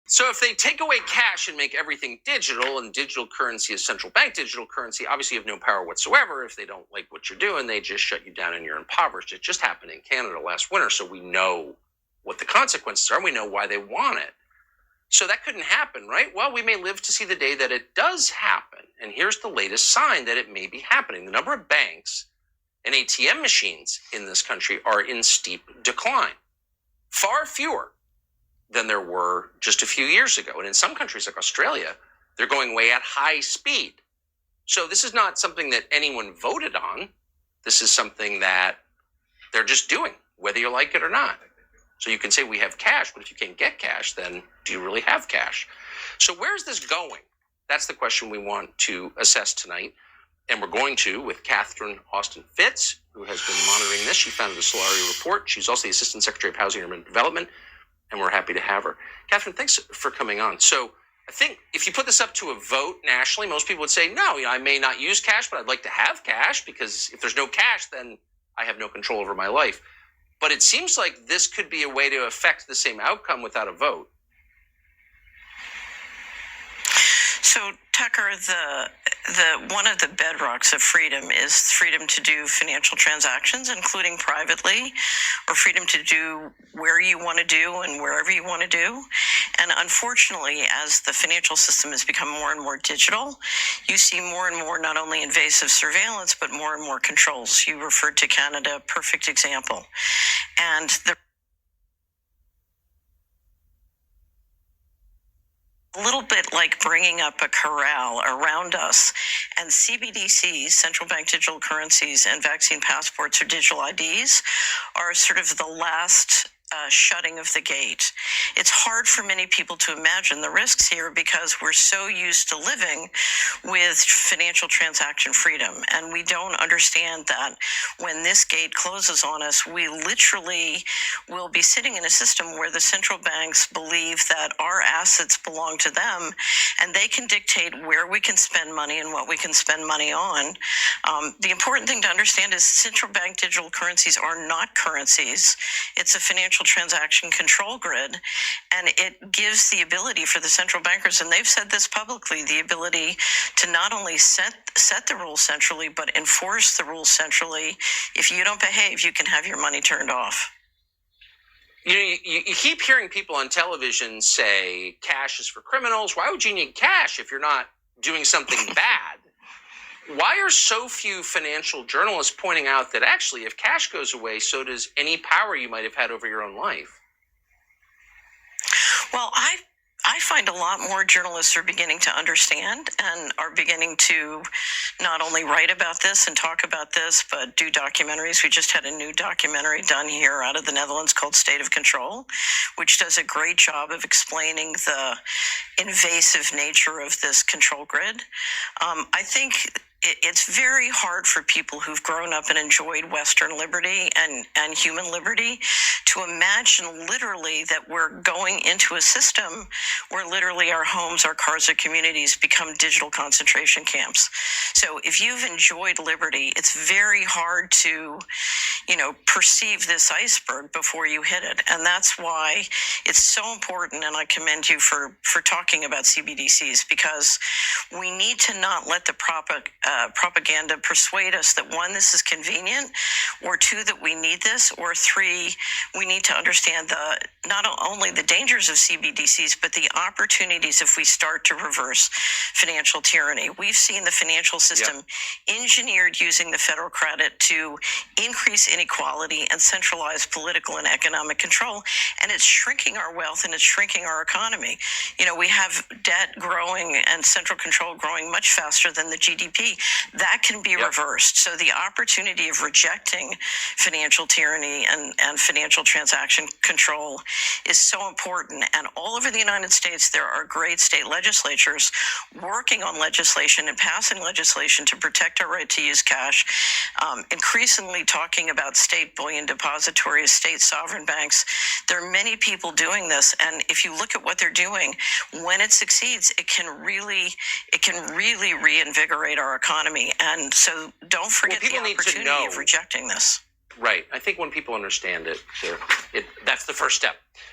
So if they take away cash and make everything digital, and digital currency is central bank digital currency, obviously you have no power whatsoever. If they don't like what you're doing, they just shut you down and you're impoverished. It just happened in Canada last winter, so we know what the consequences are, and we know why they want it. So that couldn't happen, right? Well, we may live to see the day that it does happen. And here's the latest sign that it may be happening. The number of banks and ATM machines in this country are in steep decline. Far fewer than there were just a few years ago. And in some countries like Australia, they're going away at high speed. So this is not something that anyone voted on. This is something that they're just doing, whether you like it or not. So you can say we have cash, but if you can't get cash, then do you really have cash? So where's this going? That's the question we want to assess tonight. And we're going to with Catherine Austin Fitz, who has been monitoring this. She founded the Solari Report. She's also the Assistant Secretary of Housing and Urban Development, and we're happy to have her. Catherine, thanks for coming on. So I think if you put this up to a vote nationally, most people would say, no, I may not use cash, but I'd like to have cash, because if there's no cash, then I have no control over my life. But it seems like this could be a way to affect the same outcome without a vote. So, Tucker, the one of the bedrocks of freedom is freedom to do financial transactions, including privately, or freedom to do where you want to do and wherever you want to do. And unfortunately, as the financial system has become more and more digital, you see more and more not only invasive surveillance, but more and more controls. You referred to Canada, perfect example. And a little bit like bringing up a corral around us, and CBDCs, central bank digital currencies, and vaccine passports or digital IDs are sort of the last shutting of the gate. It's hard for many people to imagine the risks here because we're so used to living with financial transaction freedom, and we don't understand that when this gate closes on us, we literally will be sitting in a system where the central banks believe that our assets belong to them, and they can dictate where we can spend money and what we can spend money on. The important thing to understand is central bank digital currencies are not currencies. It's a financial transaction control grid, and it gives the ability for the central bankers, and they've said this publicly, the ability to not only set the rules centrally, but enforce the rules centrally. If you don't behave, you can have your money turned off. You keep hearing people on television say cash is for criminals. Why would you need cash if you're not doing something bad? Why are so few financial journalists pointing out that actually if cash goes away, so does any power you might have had over your own life? Well, I find a lot more journalists are beginning to understand and are beginning to not only write about this and talk about this, but do documentaries. We just had a new documentary done here out of the Netherlands called State of Control, which does a great job of explaining the invasive nature of this control grid. I think it's very hard for people who've grown up and enjoyed Western liberty and human liberty to imagine literally that we're going into a system where literally our homes, our cars, our communities become digital concentration camps. So if you've enjoyed liberty, it's very hard to, perceive this iceberg before you hit it. And that's why it's so important, and I commend you for talking about CBDCs, because we need to not let the propaganda persuade us that, one, this is convenient, or two, that we need this, or three, we need to understand not only the dangers of CBDCs, but the opportunities if we start to reverse financial tyranny. We've seen the financial system engineered using the federal credit to increase inequality and centralize political and economic control, and it's shrinking our wealth and it's shrinking our economy. We have debt growing and central control growing much faster than the GDP. That can be reversed. So the opportunity of rejecting financial tyranny and financial transaction control is so important. And all over the United States, there are great state legislatures working on legislation and passing legislation to protect our right to use cash, increasingly talking about state bullion depositories, state sovereign banks. There are many people doing this. And if you look at what they're doing, when it succeeds, it can really reinvigorate our economy. And so don't forget the opportunity of rejecting this. Right. I think when people understand it, that's the first step.